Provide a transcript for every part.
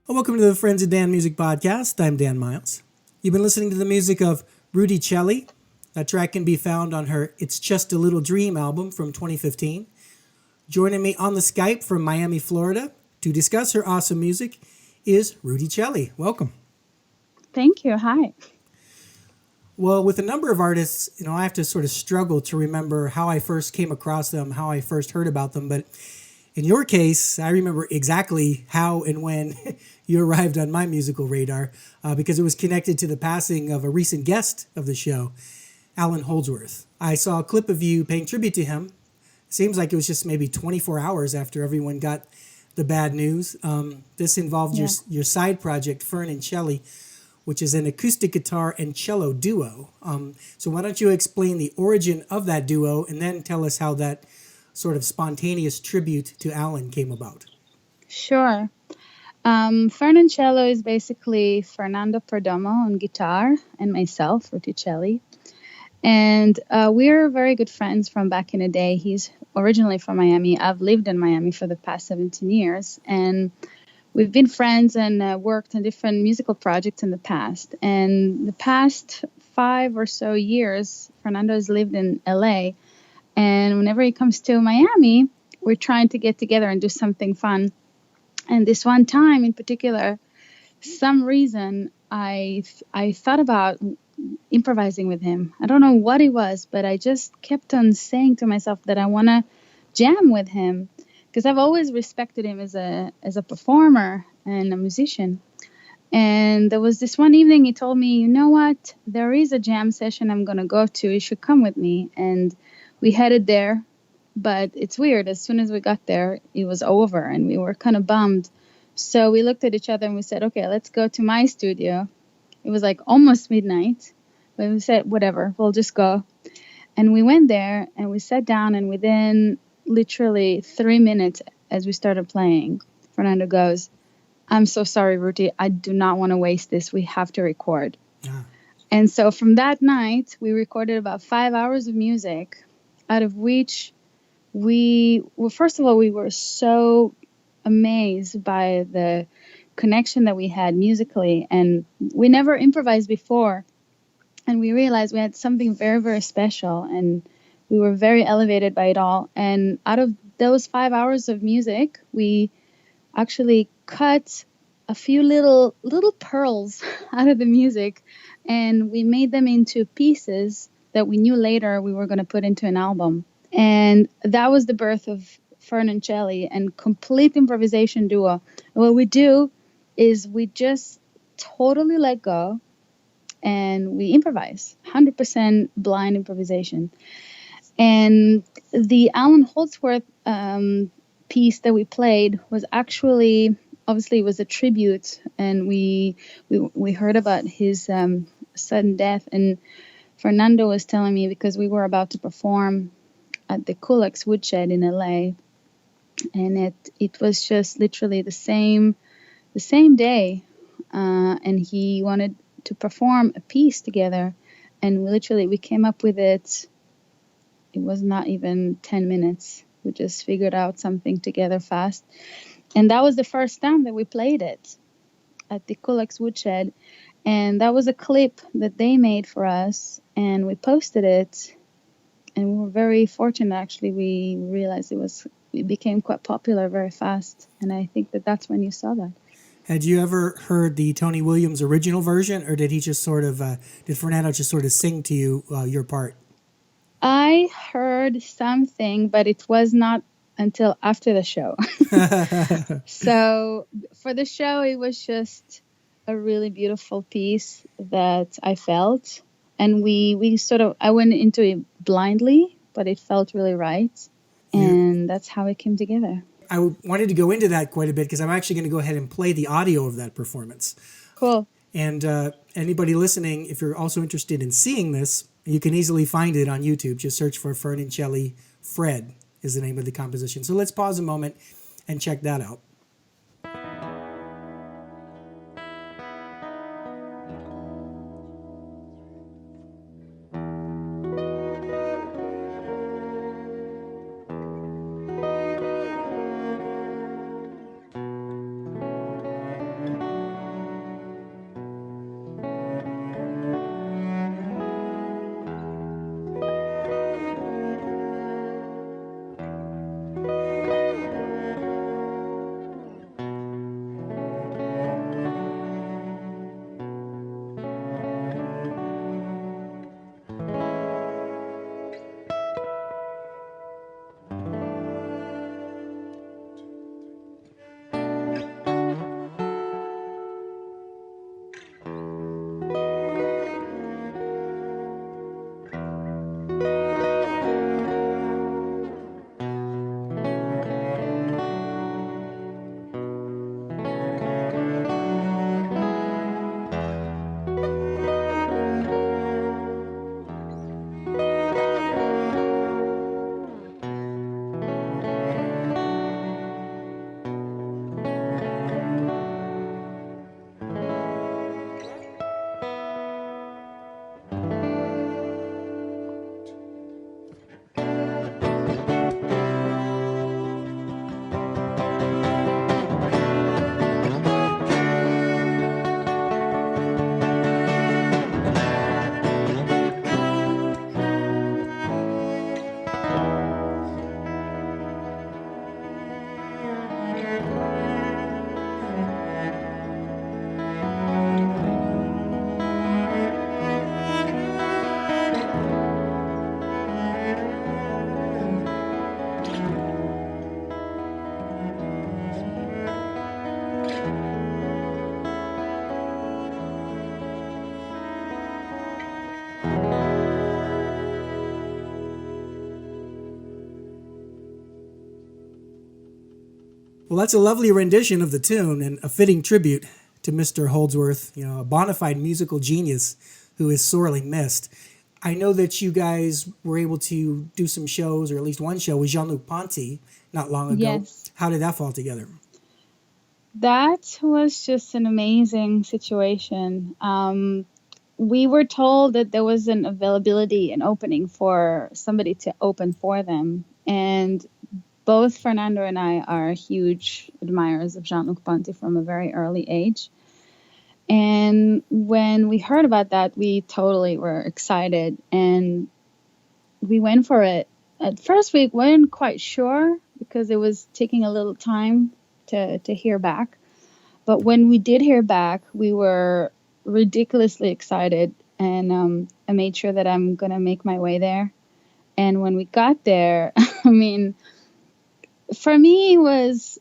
Welcome to the Friends of Dan Music Podcast. I'm Dan Miles. You've been listening to the music of Ruti Celli. That track can be found on her It's Just a Little Dream album from 2015. Joining me on the Skype from Miami, Florida to discuss her awesome music is Ruti Celli. Welcome. Thank you. Hi. Well, with a number of artists, I have to sort of struggle to remember how I first came across them, how I first heard about them. But in your case, I remember exactly how and when you arrived on my musical radar because it was connected to the passing of a recent guest of the show, Alan Holdsworth. I saw a clip of you paying tribute to him. Seems like it was just maybe 24 hours after everyone got the bad news. This involved your side project, Fern and Celli, which is an acoustic guitar and cello duo. So why don't you explain the origin of that duo and then tell us how that sort of spontaneous tribute to Alan came about? Sure. Fern and Cello is basically Fernando Perdomo on guitar and myself, Ruti Celli. And we're very good friends from back in the day. He's originally from Miami. I've lived in Miami for the past 17 years. And we've been friends and worked on different musical projects in the past. And the past 5 or so years, Fernando has lived in LA. And whenever he comes to Miami, we're trying to get together and do something fun. And this one time in particular, some reason I thought about improvising with him. I don't know what it was, but I just kept on saying to myself that I want to jam with him because I've always respected him as a performer and a musician. And there was this one evening he told me, you know what, there is a jam session I'm going to go to. You should come with me. And we headed there. But it's weird. As soon as we got there, it was over and we were kind of bummed. So we looked at each other and we said, okay, let's go to my studio. It was like almost midnight. But we said, whatever, we'll just go. And we went there and we sat down, and within literally 3 minutes as we started playing, Fernando goes, I'm so sorry, Ruti. I do not want to waste this. We have to record. Yeah. And so from that night, we recorded about 5 hours of music, out of which first of all, we were so amazed by the connection that we had musically, and we never improvised before. And we realized we had something very, very special, and we were very elevated by it all. And out of those 5 hours of music, we actually cut a few little pearls out of the music, and we made them into pieces that we knew later we were going to put into an album. And that was the birth of Fern & Celli, and complete improvisation duo. What we do is we just totally let go and we improvise, 100% blind improvisation. And the Alan Holdsworth piece that we played was actually, obviously, it was a tribute, and we heard about his sudden death. And Fernando was telling me, because we were about to perform at the Kulak's Woodshed in LA, and it was just literally the same day, and he wanted to perform a piece together, and we came up with it. It was not even 10 minutes. We just figured out something together fast. And that was the first time that we played it at the Kulak's Woodshed. And that was a clip that they made for us, and we posted it. And we were very fortunate, actually. We realized it became quite popular very fast. And I think that's when you saw that. Had you ever heard the Tony Williams original version, or did he just sort of, did Fernando just sort of sing to you your part? I heard something, but it was not until after the show. So for the show, it was just a really beautiful piece that I felt. And I went into it blindly, but it felt really right. And that's how it came together. I wanted to go into that quite a bit because I'm actually going to go ahead and play the audio of that performance. Cool. And anybody listening, if you're also interested in seeing this, you can easily find it on YouTube. Just search for Fern & Celli. Fred is the name of the composition. So let's pause a moment and check that out. Well, that's a lovely rendition of the tune and a fitting tribute to Mr. Holdsworth, a bona fide musical genius who is sorely missed. I know that you guys were able to do some shows, or at least one show with Jean-Luc Ponty not long ago. Yes. How did that fall together? That was just an amazing situation. We were told that there was an opening for somebody to open for them. And both Fernando and I are huge admirers of Jean-Luc Ponty from a very early age. And when we heard about that, we totally were excited and we went for it. At first, we weren't quite sure because it was taking a little time to hear back. But when we did hear back, we were ridiculously excited, and I made sure that I'm gonna make my way there. And when we got there, I mean, for me, it was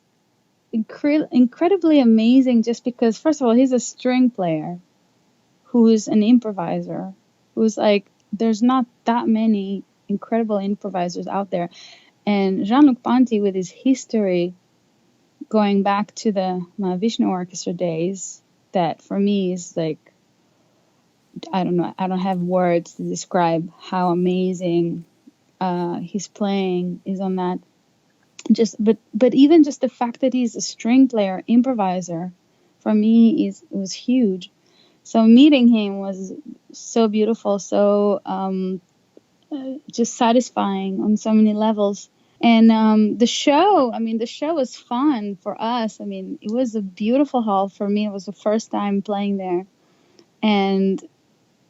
incredibly amazing just because, first of all, he's a string player who's an improviser, who's like, there's not that many incredible improvisers out there. And Jean-Luc Ponty, with his history going back to the Mahavishnu Orchestra days, that for me is like, I don't know, I don't have words to describe how amazing his playing is on that. But even just the fact that he's a string player, improviser, for me was huge. So meeting him was so beautiful, so just satisfying on so many levels. And the show was fun for us. I mean, it was a beautiful hall for me. It was the first time playing there, and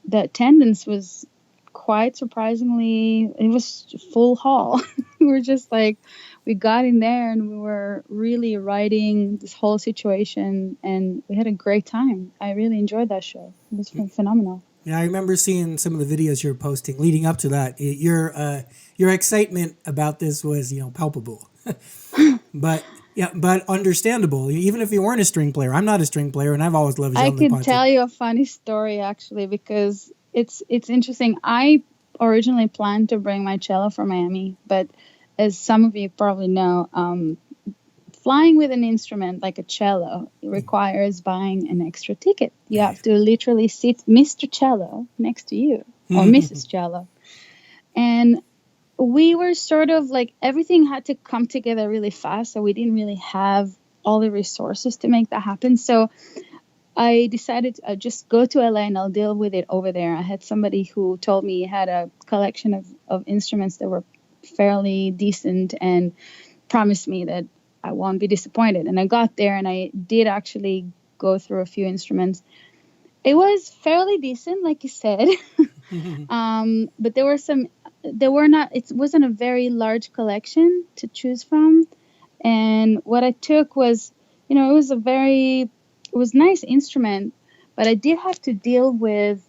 the attendance was quite surprisingly, it was full hall. We were just like, we got in there and we were really riding this whole situation, and we had a great time. I really enjoyed that show. It was phenomenal. Yeah, I remember seeing some of the videos you were posting leading up to that. Your excitement about this was, palpable. But but understandable. Even if you weren't a string player, I'm not a string player, and I've always loved I Jean-Luc could Ponty. tell you a funny story actually, because it's interesting. I originally planned to bring my cello from Miami, but as some of you probably know, flying with an instrument like a cello requires buying an extra ticket. You have to literally sit Mr. Cello next to you, or Mrs. Cello. And we were sort of like, everything had to come together really fast, so we didn't really have all the resources to make that happen. So I decided to just go to LA and I'll deal with it over there. I had somebody who told me he had a collection of instruments that were fairly decent and promised me that I won't be disappointed. And I got there and I did actually go through a few instruments. It was fairly decent, like you said. But it wasn't a very large collection to choose from. And what I took was, it was nice instrument, but I did have to deal with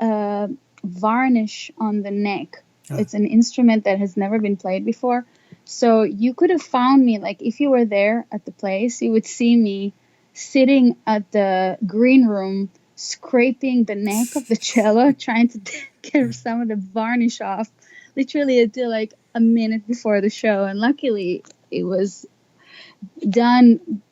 varnish on the neck. Oh. It's an instrument that has never been played before. So you could have found me, like if you were there at the place, you would see me sitting at the green room, scraping the neck of the cello, trying to get some of the varnish off, literally until like a minute before the show. And luckily it was done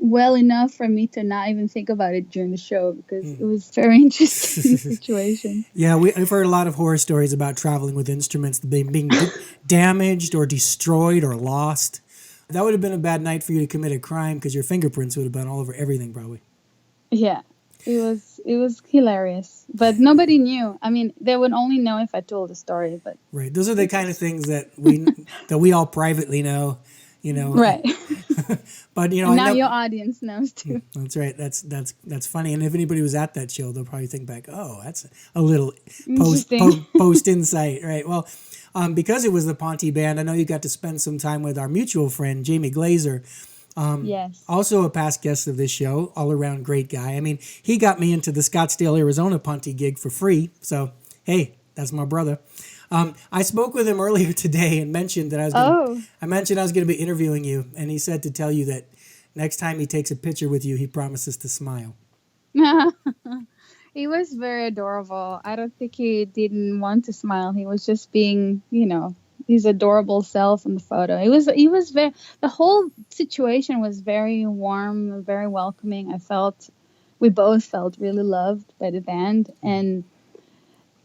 well enough for me to not even think about it during the show, because it was a very interesting situation. Yeah, I've heard a lot of horror stories about traveling with instruments being damaged or destroyed or lost. That would have been a bad night for you to commit a crime, because your fingerprints would have been all over everything probably. Yeah, it was hilarious, but nobody knew. I mean, they would only know if I told the story. But right, those are the kind of things that we all privately know. Right. But and now your audience knows too. That's right. That's funny. And if anybody was at that show, they'll probably think back, oh, that's a little post insight, right? Well, because it was the Ponty Band, I know you got to spend some time with our mutual friend Jamie Glazer. Yes. Also a past guest of this show, all around great guy. I mean, he got me into the Scottsdale, Arizona Ponty gig for free. So hey, that's my brother. I spoke with him earlier today and mentioned that I was going to be interviewing you, and he said to tell you that next time he takes a picture with you, he promises to smile. He was very adorable. I don't think he didn't want to smile. He was just being, his adorable self in the photo. He was very, the whole situation was very warm, very welcoming. We both felt really loved by the band, and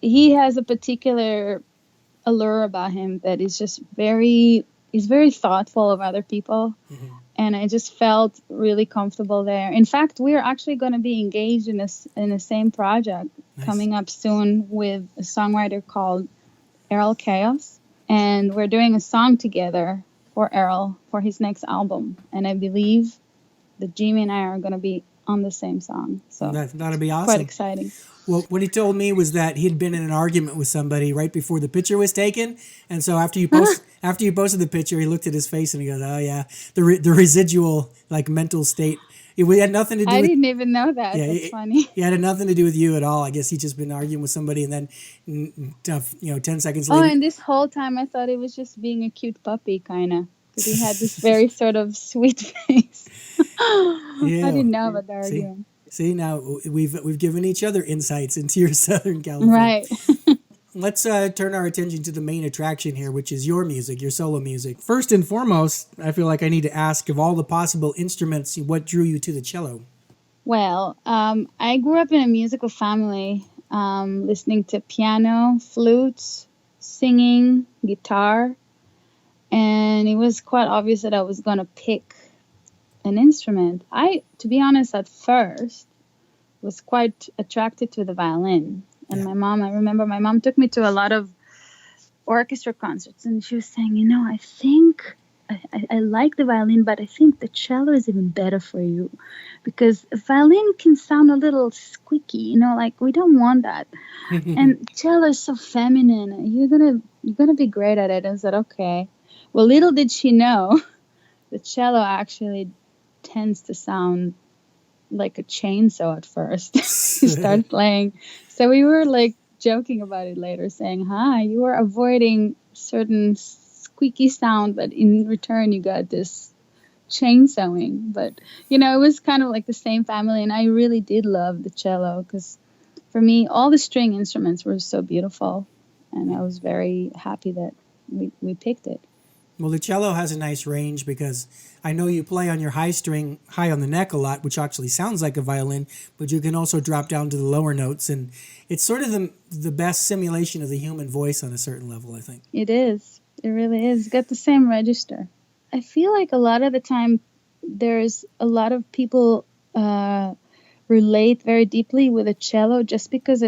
he has a particular allure about him that is just he's very thoughtful of other people. Mm-hmm. And I just felt really comfortable there. In fact, we're actually going to be engaged in the same project coming up soon with a songwriter called Errol Chaos. And we're doing a song together for Errol for his next album. And I believe that Jimmy and I are going to be on the same song. So that'll be awesome. Quite exciting. Well, what he told me was that he'd been in an argument with somebody right before the picture was taken, and so after you posted the picture, he looked at his face and he goes, "Oh yeah, the residual like mental state It had nothing to do I with. didn't even know that. Yeah, That's funny. it had nothing to do with you at all. I guess he'd just been arguing with somebody, and then, 10 seconds Oh, later. and this whole time I thought it was just being a cute puppy, kind of, because he had this very sort of sweet face. I Yeah. didn't know about the See, argument. now we've given each other insights into your Southern California. Right. Let's turn our attention to the main attraction here, which is your music, your solo music. First and foremost, I feel like I need to ask, of all the possible instruments, what drew you to the cello? Well, I grew up in a musical family, listening to piano, flute, singing, guitar, and it was quite obvious that I was going to pick an instrument. To be honest, at first, was quite attracted to the violin. And Yeah. I remember my mom took me to a lot of orchestra concerts, and she was saying, I think I like the violin, but I think the cello is even better for you, because a violin can sound a little squeaky, like we don't want that. And cello is so feminine. You're gonna be great at it. I said, okay. Well, little did she know, the cello actually tends to sound like a chainsaw at first. You start playing. So we were like joking about it later, saying, hi, you were avoiding certain squeaky sound, but in return you got this chainsawing. But it was kind of like the same family, and I really did love the cello, because for me all the string instruments were so beautiful, and I was very happy that we picked it. Well, the cello has a nice range, because I know you play on your high string, high on the neck a lot, which actually sounds like a violin, but you can also drop down to the lower notes, and it's sort of the best simulation of the human voice on a certain level, I think. It is. It really is. Got the same register. I feel like a lot of the time there's a lot of people relate very deeply with a cello just because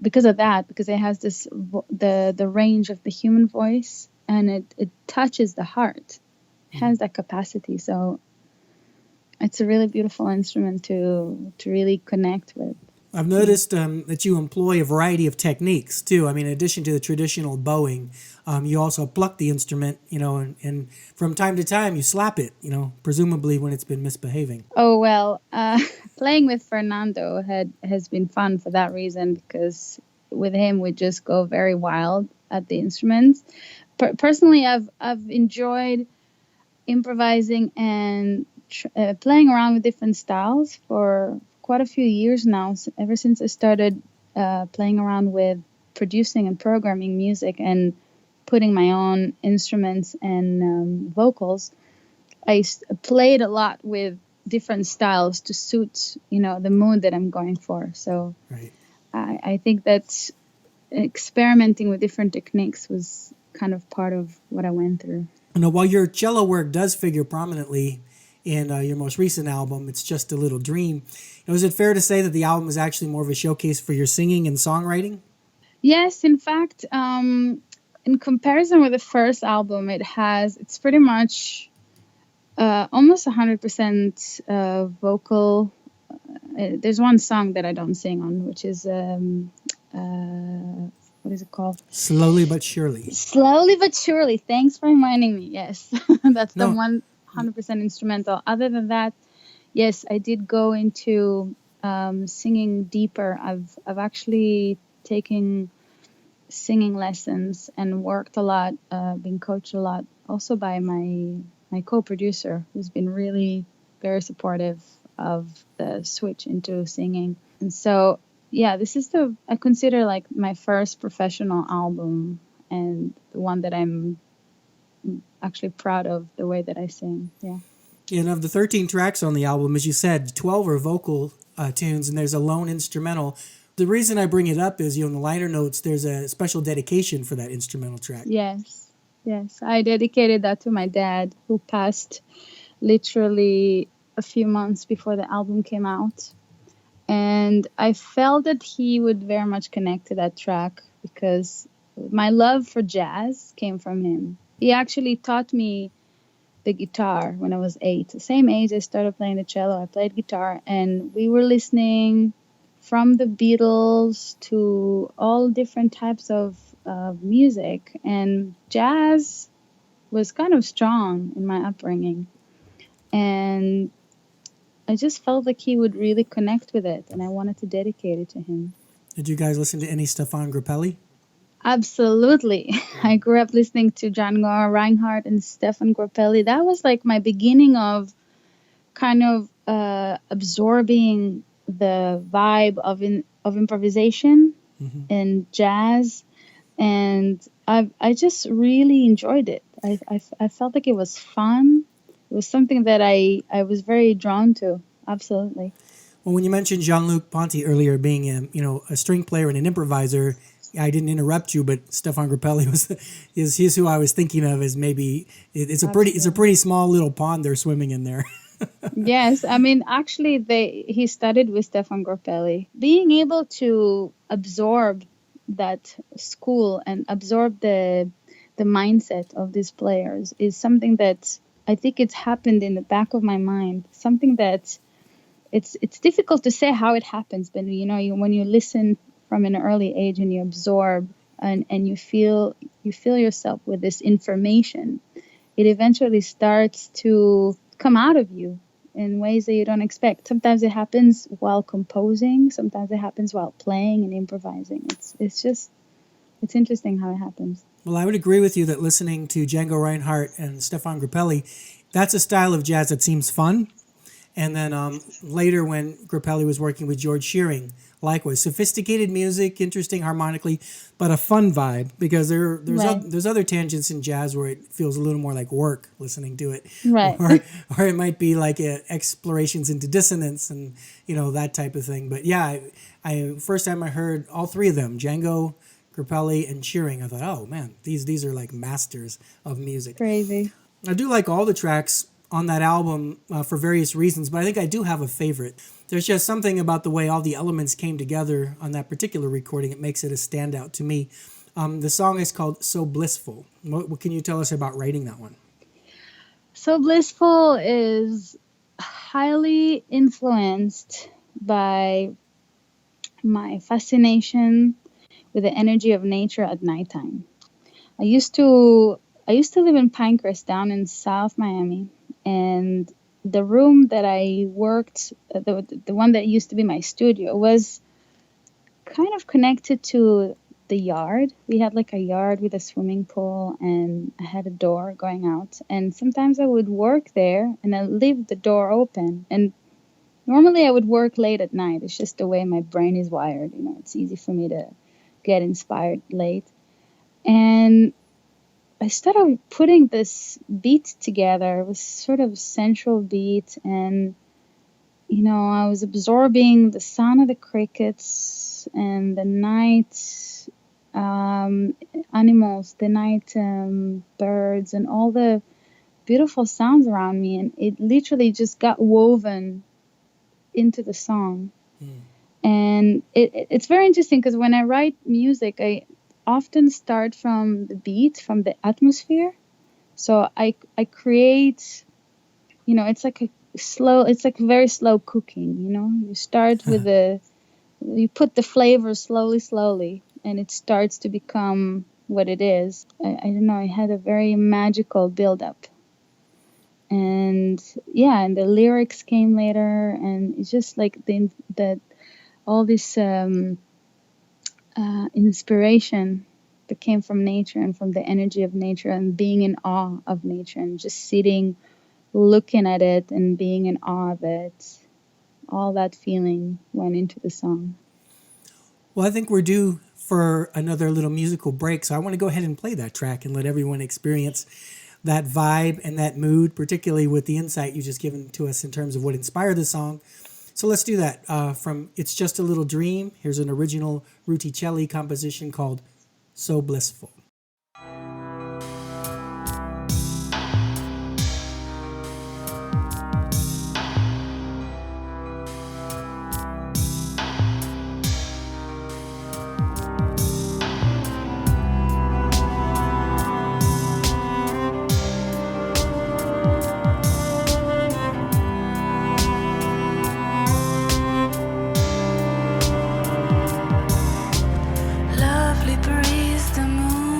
because of that, because it has this the range of the human voice, and it touches the heart. It has that capacity. So it's a really beautiful instrument to really connect with. I've noticed that you employ a variety of techniques too. I mean, in addition to the traditional bowing, you also pluck the instrument, and from time to time you slap it, presumably when it's been misbehaving. Oh, well, playing with Fernando has been fun for that reason, because with him we just go very wild at the instruments. Personally, I've enjoyed improvising and playing around with different styles for quite a few years now. Ever since I started playing around with producing and programming music and putting my own instruments and vocals, I played a lot with different styles to suit the mood that I'm going for. So Right. I think that experimenting with different techniques was kind of part of what I went through. While your cello work does figure prominently in your most recent album, It's Just a Little Dream, is it fair to say that the album is actually more of a showcase for your singing and songwriting? Yes, in fact, in comparison with the first album, it's pretty much almost 100% vocal. There's one song that I don't sing on, which is what is it called? Slowly but surely. Slowly but surely. Thanks for reminding me. Yes, that's the No. 100% instrumental. Other than that, yes, I did go into singing deeper. I've actually taken singing lessons and worked a lot, been coached a lot, also by my co-producer, who's been really very supportive of the switch into singing. And so, yeah, this is I consider like my first professional album, and the one that I'm actually proud of the way that I sing. Yeah. And of the 13 tracks on the album, as you said, 12 are vocal tunes, and there's a lone instrumental. The reason I bring it up is, in the liner notes, there's a special dedication for that instrumental track. Yes. I dedicated that to my dad, who passed literally a few months before the album came out. And I felt that he would very much connect to that track, because my love for jazz came from him. He actually taught me the guitar when I was 8. The same age I started playing the cello, I played guitar, and we were listening from the Beatles to all different types of music. And jazz was kind of strong in my upbringing. And I just felt like he would really connect with it, and I wanted to dedicate it to him. Did you guys listen to any Stefan Grappelli? Absolutely. I grew up listening to Django Reinhardt and Stefan Grappelli. That was like my beginning of kind of absorbing the vibe of improvisation and jazz, and I just really enjoyed it. I felt like it was fun. It was something that I was very drawn to. Absolutely. Well, when you mentioned Jean-Luc Ponty earlier being a string player and an improviser, I didn't interrupt you, but Stefan Grappelli he's who I was thinking of as maybe it's a pretty small little pond they're swimming in there. Yes, I mean, actually, he studied with Stefan Grappelli. Being able to absorb that school and absorb the mindset of these players is something that I think it's happened in the back of my mind. Something that it's difficult to say how it happens, but when you listen from an early age and you absorb and you feel yourself with this information, it eventually starts to come out of you in ways that you don't expect. Sometimes it happens while composing, sometimes it happens while playing and improvising. It's interesting how it happens. Well, I would agree with you that listening to Django Reinhardt and Stefan Grappelli, that's a style of jazz that seems fun. And then later when Grappelli was working with George Shearing, likewise, sophisticated music, interesting harmonically, but a fun vibe, because there's other tangents in jazz where it feels a little more like work listening to it. Right. Or it might be like explorations into dissonance and, that type of thing. But yeah, I first time I heard all three of them, Django, Grappelli, and Shearing, I thought, oh man, these are like masters of music. Crazy. I do like all the tracks on that album for various reasons, but I think I do have a favorite. There's just something about the way all the elements came together on that particular recording. It makes it a standout to me. The song is called So Blissful. What can you tell us about writing that one? So Blissful is highly influenced by my fascination with the energy of nature at nighttime. I used to live in Pinecrest down in South Miami, and the room that I worked, the one that used to be my studio, was kind of connected to the yard. We had like a yard with a swimming pool, and I had a door going out. And sometimes I would work there, and I leave the door open. And normally I would work late at night. It's just the way my brain is wired. It's easy for me to get inspired late. And I started putting this beat together. It was sort of central beat, and I was absorbing the sound of the crickets and the night animals, the night birds, and all the beautiful sounds around me, and it literally just got woven into the song. And it's very interesting because when I write music, I often start from the beat, from the atmosphere. So I create, it's like very slow cooking. You start with you put the flavor slowly, and it starts to become what it is. I don't know, I had a very magical build-up. And yeah, and the lyrics came later, and it's just like all this inspiration that came from nature and from the energy of nature and being in awe of nature and just sitting, looking at it and being in awe of it. All that feeling went into the song. Well, I think we're due for another little musical break, so I want to go ahead and play that track and let everyone experience that vibe and that mood, particularly with the insight you just given to us in terms of what inspired the song. So let's do that. From It's Just a Little Dream, here's an original Ruti Celli composition called So Blissful. Lovely breeze, the moon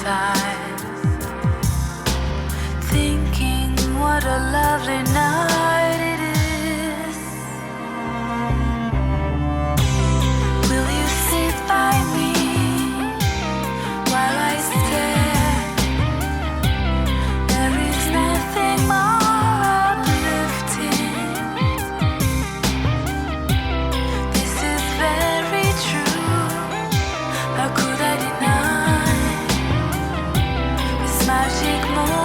sighs, thinking what a lovely night it is. Will you sit by me while I stare? There is nothing more uplifting. This is very true. How could I deny this magic moment?